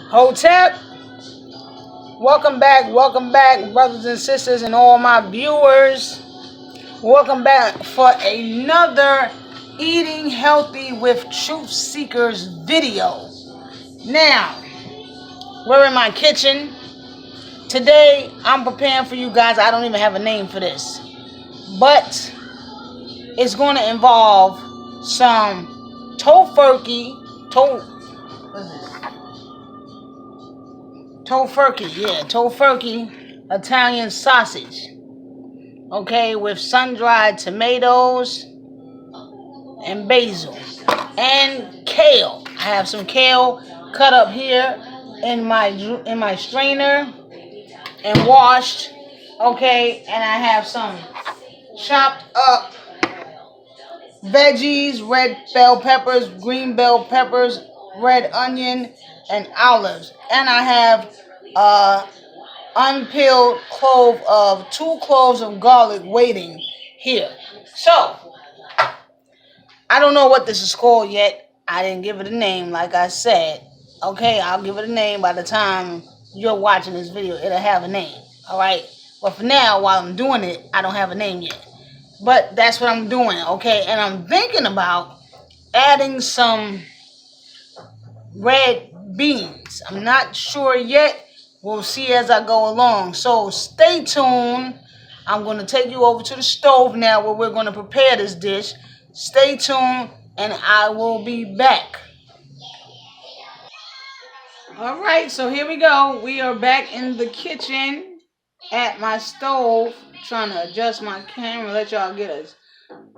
Hotep, welcome back, brothers and sisters, and all my viewers. Welcome back for another Eating Healthy with Truth Seekers video. Now, we're in my kitchen. Today, I'm preparing for you guys. I don't even have a name for this, but it's going to involve some Tofurky. What is this? Tofurky Italian sausage. Okay, with sun-dried tomatoes and basil and kale. I have some kale cut up here in my strainer and washed. Okay, and I have some chopped up veggies, red bell peppers, green bell peppers, red onion, and olives. And I have unpeeled two cloves of garlic waiting here. So, I don't know what this is called yet. I didn't give it a name, like I said. Okay, I'll give it a name by the time you're watching this video. It'll have a name. Alright? But for now, while I'm doing it, I don't have a name yet. But that's what I'm doing, okay? And I'm thinking about adding some red beans. I'm not sure yet. We'll see as I go along. So stay tuned. I'm going to take you over to the stove now where we're going to prepare this dish. Stay tuned and I will be back. Alright, so here we go. We are back in the kitchen at my stove. Trying to adjust my camera, let y'all get as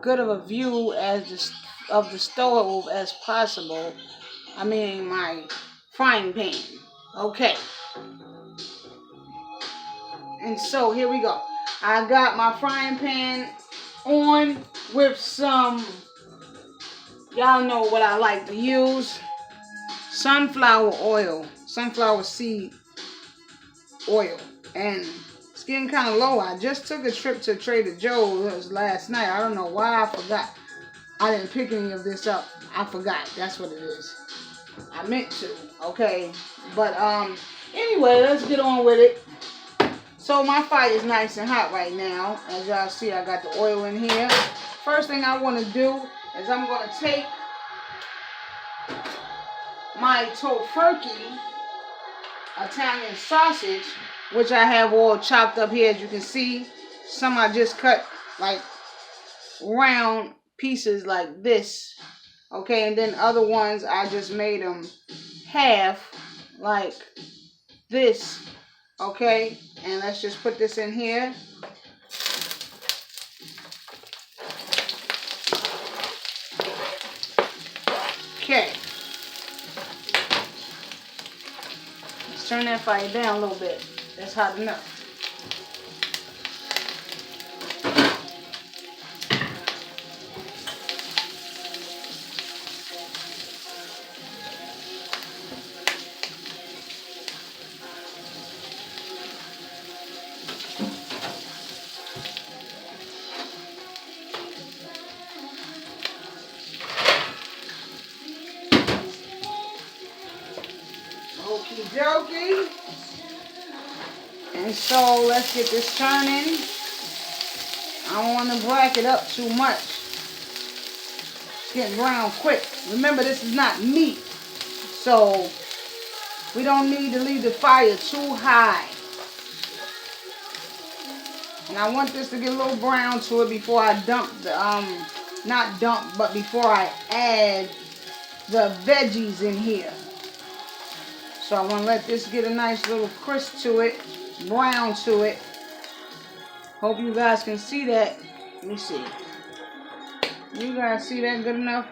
good of a view of the stove as possible. I mean my frying pan. Okay. And so here we go. I got my frying pan on with some, y'all know what I like to use, sunflower oil, sunflower seed oil. And it's getting kind of low. I just took a trip to Trader Joe's last night. I don't know why I forgot. I didn't pick any of this up. I forgot. That's what it is. I meant to. Okay. But anyway, let's get on with it. So my fire is nice and hot right now. As y'all see, I got the oil in here. First thing I want to do is I'm going to take my Tofurky Italian sausage, which I have all chopped up here, as you can see. Some I just cut like round pieces like this. Okay, and then other ones I just made them half like this. Okay, and let's just put this in here. Okay. Let's turn that fire down a little bit. That's hot enough. Okie dokie. And so let's get this turning. I don't want to black it up too much. It's getting brown quick. Remember, this is not meat, so we don't need to leave the fire too high. And I want this to get a little brown to it before I dump the but before I add the veggies in here. So I want to let this get a nice little crisp to it, brown to it. Hope you guys can see that. Let me see. You guys see that good enough?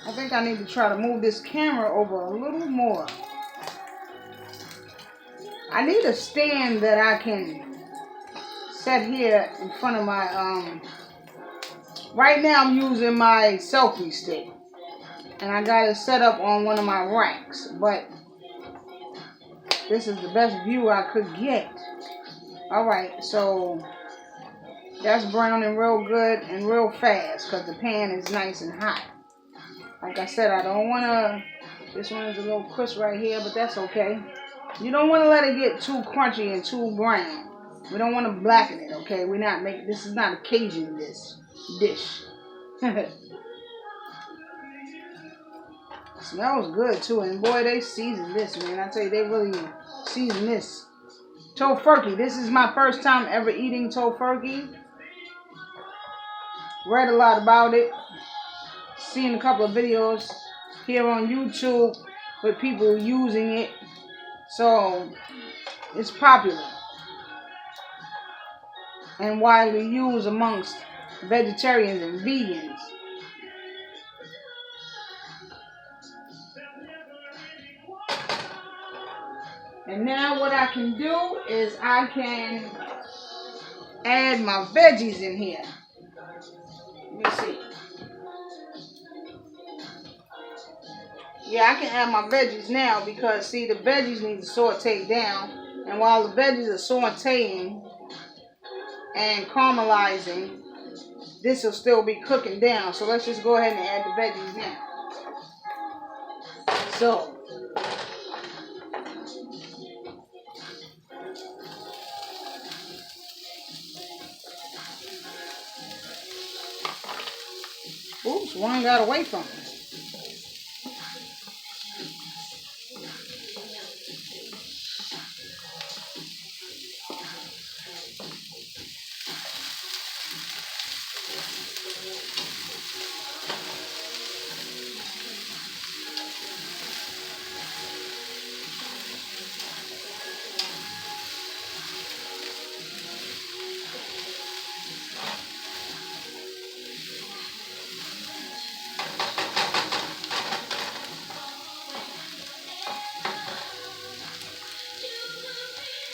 I think I need to try to move this camera over a little more. I need a stand that I can set here in front of my, right now I'm using my selfie stick. And I got it set up on one of my racks. But this is the best view I could get. Alright, so that's browning real good and real fast because the pan is nice and hot. Like I said, I don't want This one is a little crisp right here, but that's okay. You don't want to let it get too crunchy and too brown. We don't want to blacken it, okay? We're not making, this is not a Cajun dish. Smells good too, and boy, they season this, man. I tell you, they really season this. Tofurky. This is my first time ever eating Tofurky. Read a lot about it. Seen a couple of videos here on YouTube with people using it. So, it's popular and widely used amongst vegetarians and vegans. And now what I can do is I can add my veggies in here. Let me see. Yeah, I can add my veggies now because, see, the veggies need to saute down. And while the veggies are sauteing and caramelizing, this will still be cooking down. So let's just go ahead and add the veggies now. So, oops, one got away from me.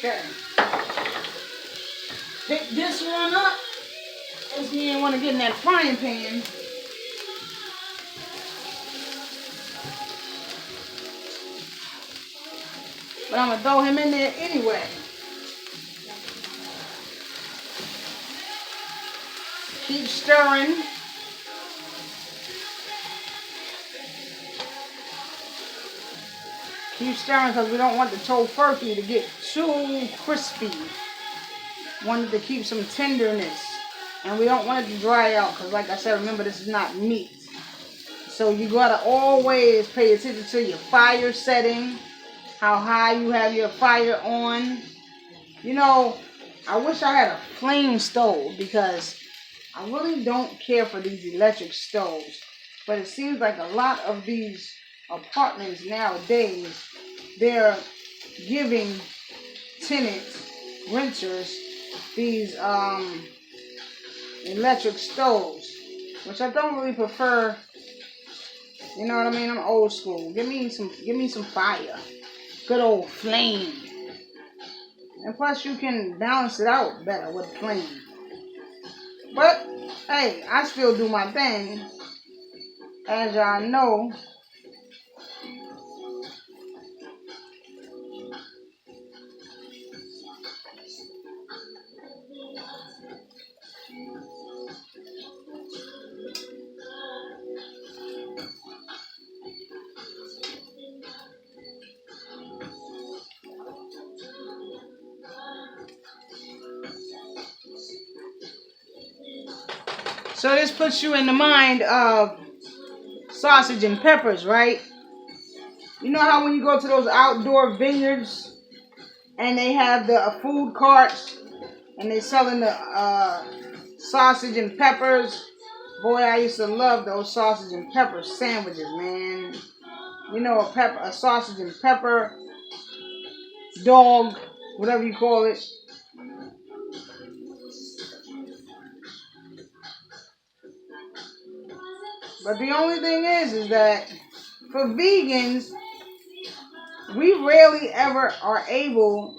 Okay. Pick this one up. Because you didn't want to get in that frying pan. But I'm going to throw him in there anyway. Keep stirring. Keep stirring because we don't want the Tofurky to get too crispy. We want it to keep some tenderness. And we don't want it to dry out because, like I said, remember, this is not meat. So you got to always pay attention to your fire setting, how high you have your fire on. You know, I wish I had a flame stove because I really don't care for these electric stoves. But it seems like a lot of these apartments nowadays, they're giving tenants, renters, these electric stoves, which I don't really prefer. You know what I mean? I'm old school. Give me some fire. Good old flame. And plus you can balance it out better with flame. But hey, I still do my thing. As y'all know, so this puts you in the mind of sausage and peppers, right? You know how when you go to those outdoor vineyards and they have the food carts and they're selling the sausage and peppers? Boy, I used to love those sausage and pepper sandwiches, man. You know, a sausage and pepper dog, whatever you call it. But the only thing is that for vegans, we rarely ever are able,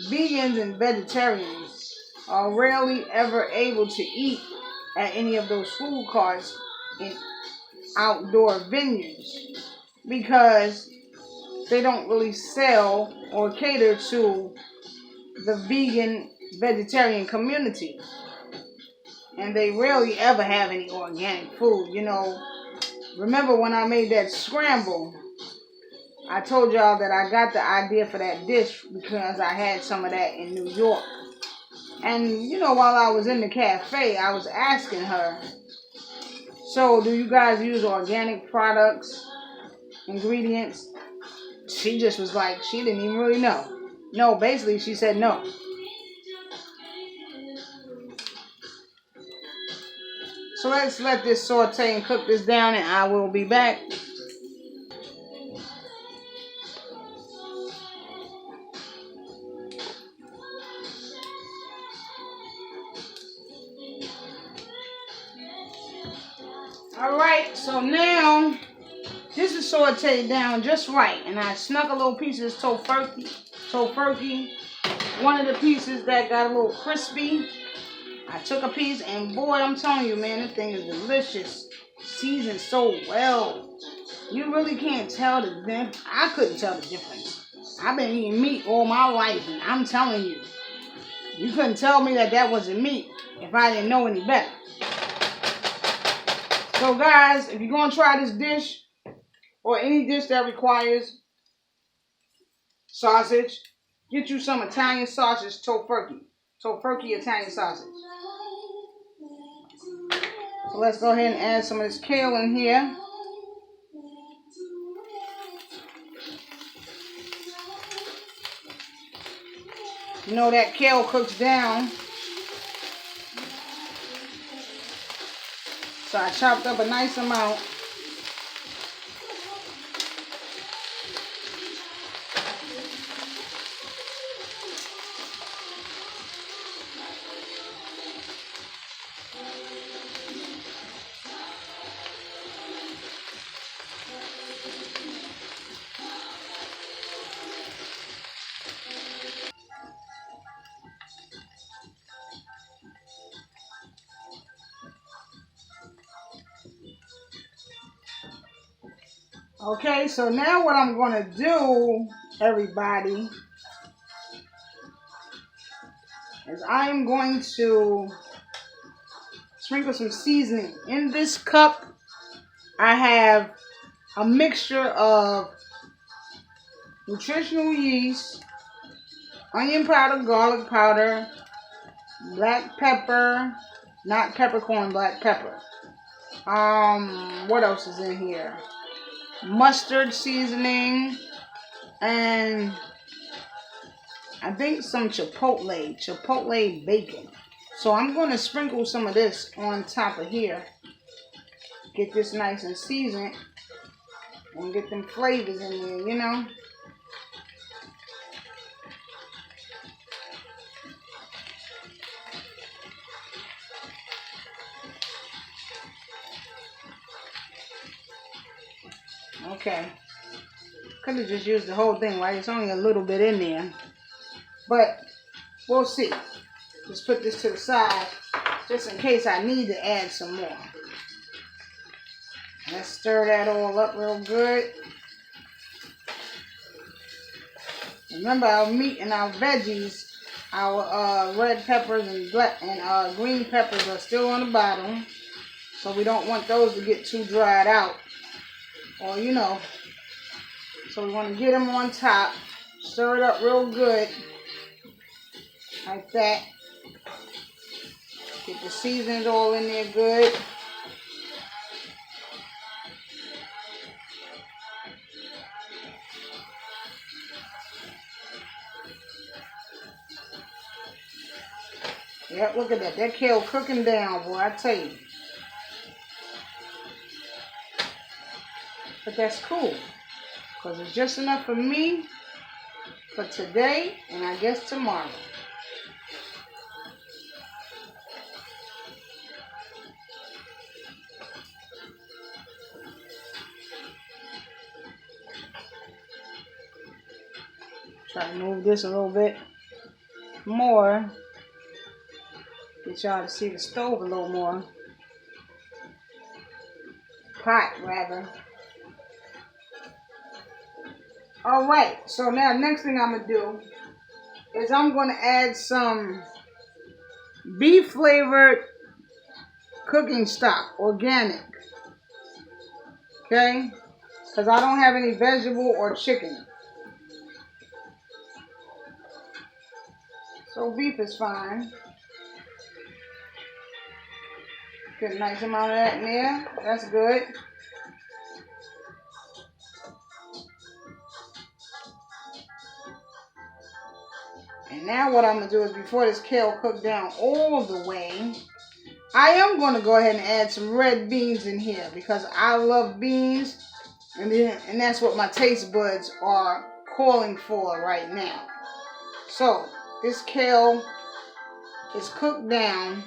vegans and vegetarians are rarely ever able to eat at any of those food carts in outdoor vineyards because they don't really sell or cater to the vegan vegetarian community. And they rarely ever have any organic food. You know, remember when I made that scramble I told y'all that I got the idea for that dish because I had some of that in New York. And, you know, while I was in the cafe, I was asking her, so do you guys use organic products, ingredients? She just was like, she didn't even really know. No, basically she said no. So let's let this saute and cook this down, and I will be back. Alright, so now this is sauteed down just right, and I snuck a little piece of this Tofurky. One of the pieces that got a little crispy. I took a piece, and boy, I'm telling you, man, this thing is delicious. Seasoned so well. You really can't tell the difference. I couldn't tell the difference. I've been eating meat all my life, and I'm telling you, you couldn't tell me that wasn't meat if I didn't know any better. So guys, if you're going to try this dish, or any dish that requires sausage, get you some Italian sausage, Tofurky. Tofurky Italian sausage. So let's go ahead and add some of this kale in here. You know that kale cooks down. So I chopped up a nice amount. Okay, so now what I'm going to do, everybody, is I am going to sprinkle some seasoning. In this cup, I have a mixture of nutritional yeast, onion powder, garlic powder, black pepper, not peppercorn, black pepper. What else is in here? Mustard seasoning, and I think some chipotle bacon. So I'm going to sprinkle some of this on top of here. Get this nice and seasoned, and get them flavors in there, you know. Okay, could have just used the whole thing, right? It's only a little bit in there, but we'll see. Just put this to the side, just in case I need to add some more. Let's stir that all up real good. Remember, our meat and our veggies, our red peppers and black and green peppers are still on the bottom, so we don't want those to get too dried out. Or, you know, so we want to get them on top, stir it up real good, like that. Get the seasonings all in there good. Yep, look at that. That kale cooking down, boy, I tell you. But that's cool, because it's just enough for me for today and I guess tomorrow. Try to move this a little bit more. Get y'all to see the stove a little more. Pot, rather. Alright, so now next thing I'm going to do is I'm going to add some beef flavored cooking stock, organic. Okay? because I don't have any vegetable or chicken. So beef is fine. Get a nice amount of that in there. That's good. And now what I'm going to do is, before this kale cooks down all the way, I am going to go ahead and add some red beans in here because I love beans, and that's what my taste buds are calling for right now. So this kale is cooked down,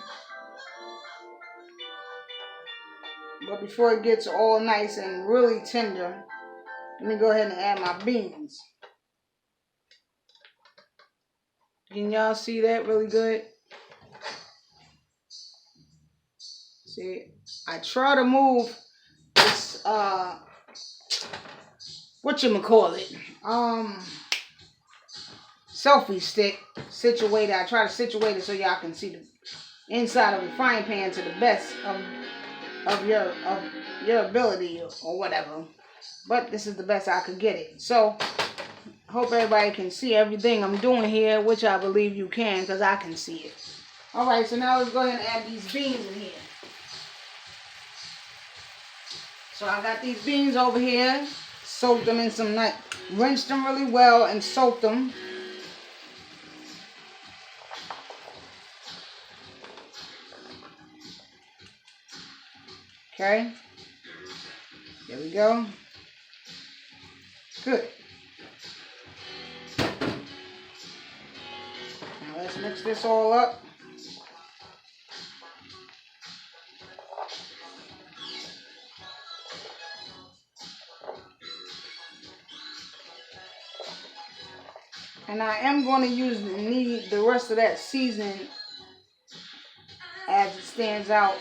but before it gets all nice and really tender, let me go ahead and add my beans. Can y'all see that really good? See, I try to move this, whatchamacallit, selfie stick situated. I try to situate it so y'all can see the inside of the frying pan to the best of your ability or whatever. But this is the best I could get it. So, hope everybody can see everything I'm doing here, which I believe you can because I can see it. Alright, so now let's go ahead and add these beans in here. So I got these beans over here, soaked them in some night, rinsed them really well and soaked them. Okay, there we go. Good. Now let's mix this all up. And I am going to need the rest of that seasoning as it stands out,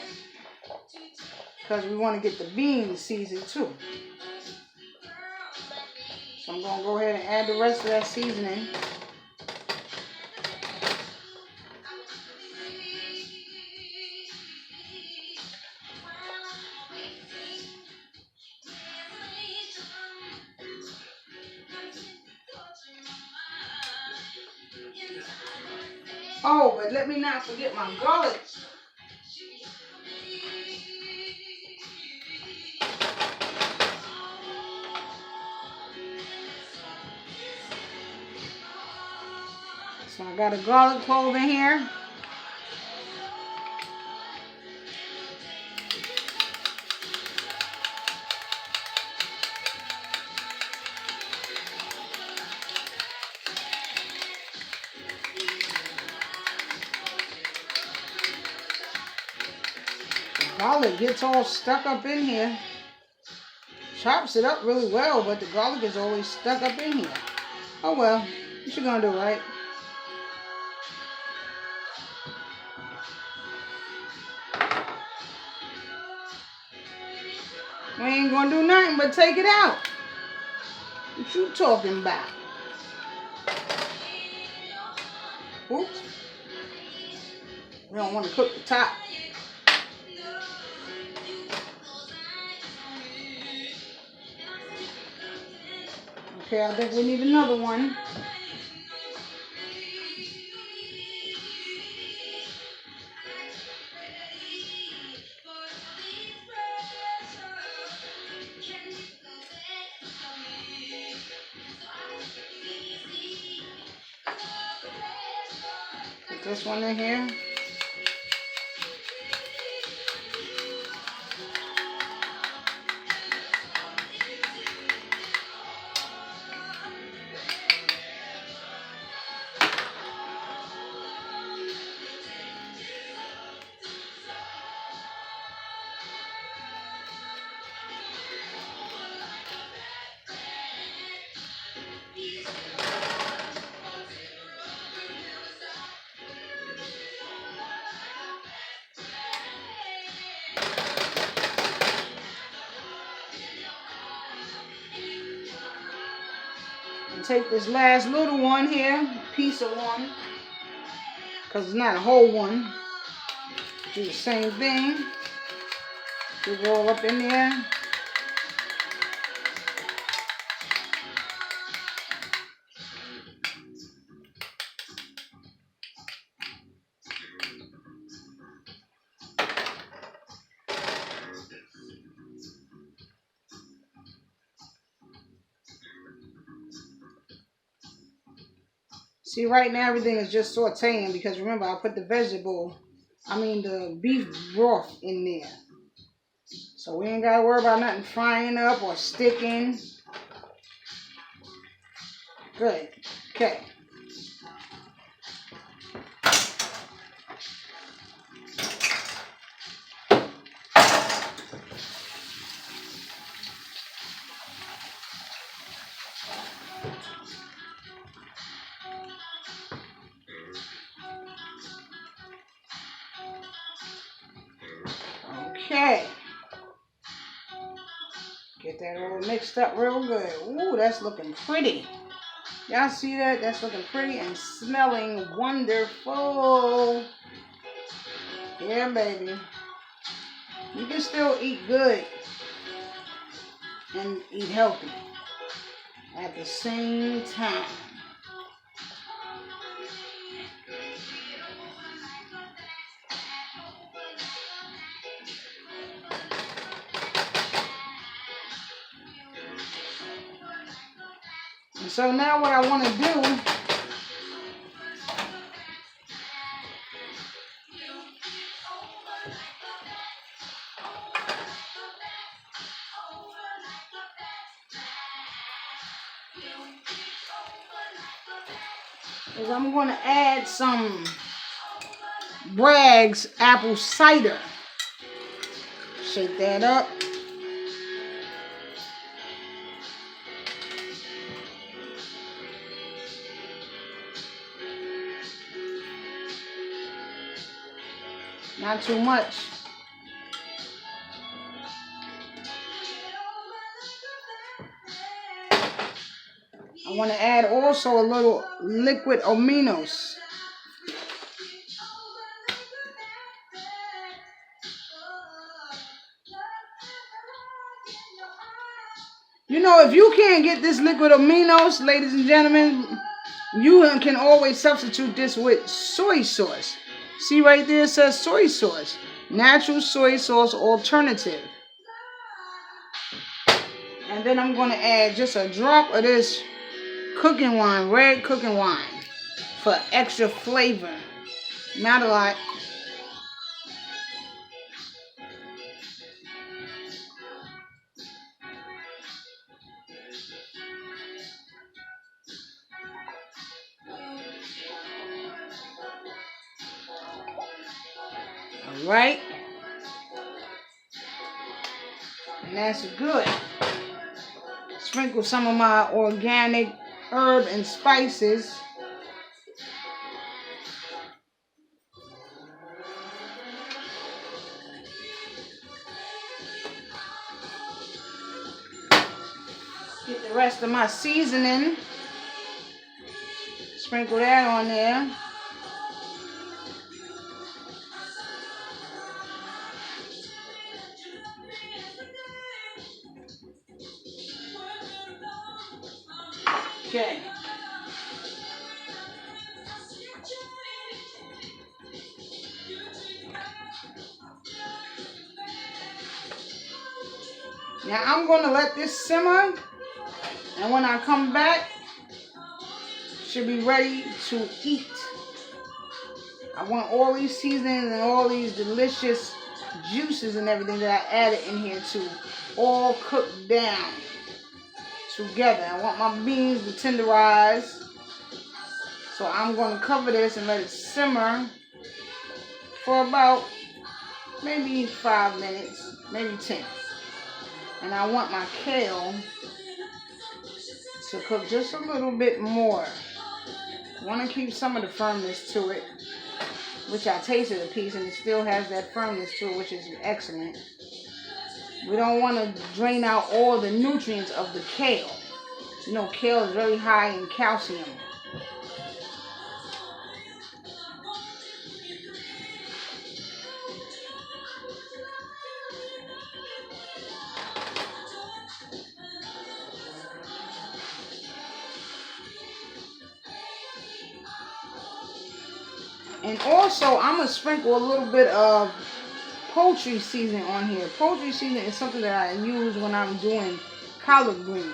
because we want to get the beans seasoned too. So I'm going to go ahead and add the rest of that seasoning. Oh, but let me not forget my garlic. So I got a garlic clove in here. Garlic gets all stuck up in here. Chops it up really well, but the garlic is always stuck up in here. Oh well, what you gonna do, right? We ain't gonna do nothing but take it out. What you talking about? Oops. We don't want to cook the top. Okay, I think we need another one. Put this one in here. Take this last little one here, piece of one, because it's not a whole one. Do the same thing. Put it all up in there. See, right now everything is just sauteing because remember I put the the beef broth in there. So we ain't got to worry about nothing frying up or sticking. Good. Okay. Okay. Get that all mixed up real good. Ooh, that's looking pretty. Y'all see that? That's looking pretty and smelling wonderful. Yeah, baby. You can still eat good and eat healthy at the same time. And so now what I want to do is I'm going to add some Bragg's apple cider. Shake that up. Not too much. I want to add also a little liquid aminos. You know, if you can't get this liquid aminos, ladies and gentlemen, you can always substitute this with soy sauce. See right there, it says soy sauce. Natural soy sauce alternative. And then I'm going to add just a drop of this cooking wine, red cooking wine, for extra flavor. Not a lot. All right. And that's good. Sprinkle some of my organic herb and spices. Get the rest of my seasoning. Sprinkle that on there. Okay. Now I'm going to let this simmer, and when I come back, should be ready to eat. I want all these seasonings and all these delicious juices and everything that I added in here to all cook down together. I want my beans to tenderize. So I'm going to cover this and let it simmer for about maybe 5 minutes, maybe 10. And I want my kale to cook just a little bit more. I want to keep some of the firmness to it, which I tasted a piece and it still has that firmness to it, which is excellent. We don't want to drain out all the nutrients of the kale. You know, kale is very high in calcium. And also, I'm going to sprinkle a little bit of poultry seasoning on here. Poultry seasoning is something that I use when I'm doing collard greens.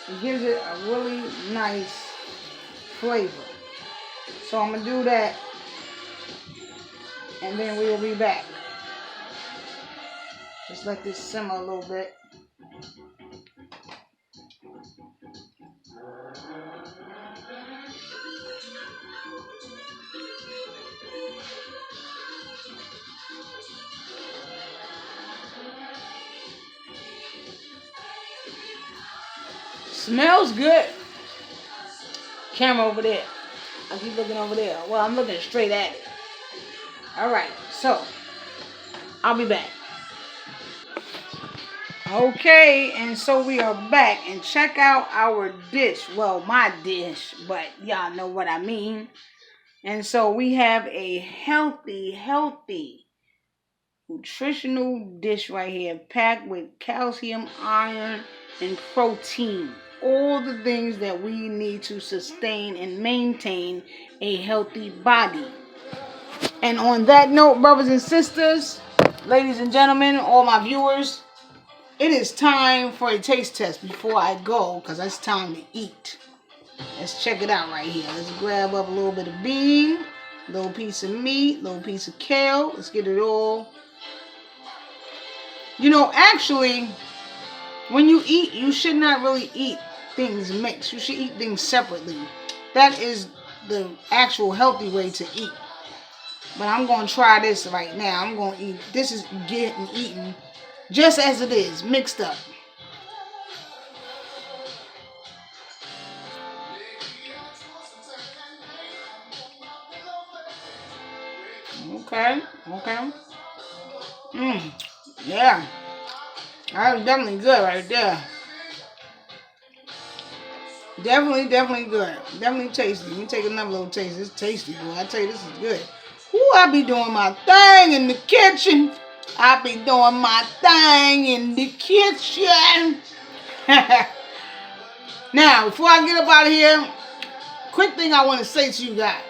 It gives it a really nice flavor. So I'm going to do that. And then we will be back. Just let this simmer a little bit. Smells good. Camera over there. I keep looking over there. Well, I'm looking straight at it. Alright, so I'll be back. Okay, and so we are back. And check out our dish. Well, my dish, but y'all know what I mean. And so we have a healthy, nutritional dish right here, packed with calcium, iron, and protein. All the things that we need to sustain and maintain a healthy body. And on that note, brothers and sisters, ladies and gentlemen, all my viewers, it is time for a taste test before I go, because it's time to eat. Let's check it out right here. Let's grab up a little bit of bean, a little piece of meat, a little piece of kale. Let's get it all. You know, actually, when you eat, you should not really eat things mixed. You should eat things separately. That is the actual healthy way to eat. But I'm going to try this right now. I'm going to eat. This is getting eaten just as it is, mixed up. Okay. Yeah. That was definitely good right there. Definitely good. Definitely tasty. Let me take another little taste. It's tasty, boy. I tell you, this is good. Ooh, I be doing my thing in the kitchen. Now, before I get up out of here, quick thing I want to say to you guys.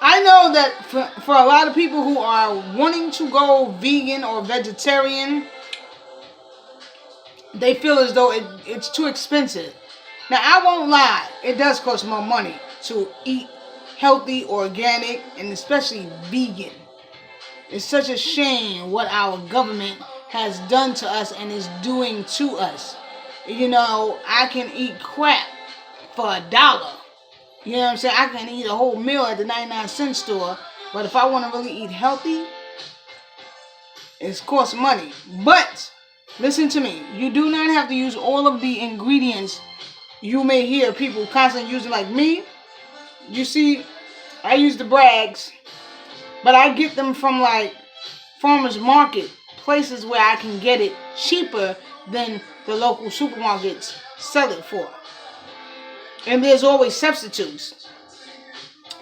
I know that for a lot of people who are wanting to go vegan or vegetarian, they feel as though it's too expensive. Now, I won't lie. It does cost more money to eat healthy, organic, and especially vegan. It's such a shame what our government has done to us and is doing to us. You know, I can eat crap for $1. You know what I'm saying? I can eat a whole meal at the 99-cent store. But if I want to really eat healthy, it costs money. But listen to me. You do not have to use all of the ingredients you may hear people constantly using, like me. You see, I use the Brags, but I get them from like farmers market, places where I can get it cheaper than the local supermarkets sell it for. And there's always substitutes.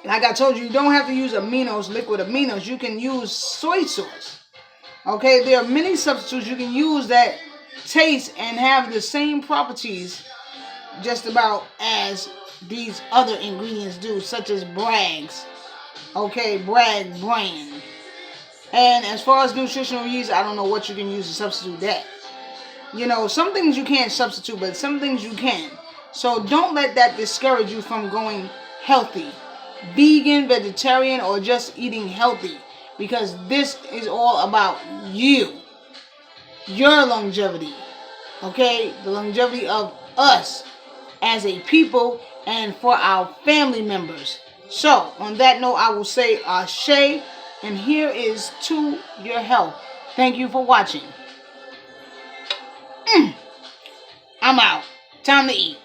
Like I told you, you don't have to use aminos, liquid aminos. You can use soy sauce. Okay, there are many substitutes you can use that taste and have the same properties just about as these other ingredients do, such as Bragg's. Okay, Bragg brand. And as far as nutritional yeast, I don't know what you can use to substitute that. You know, some things you can't substitute, but some things you can. So don't let that discourage you from going healthy. Vegan, vegetarian, or just eating healthy. Because this is all about you. Your longevity. Okay? The longevity of us as a people and for our family members. So, on that note, I will say Ashe. And here is to your health. Thank you for watching. I'm out. Time to eat.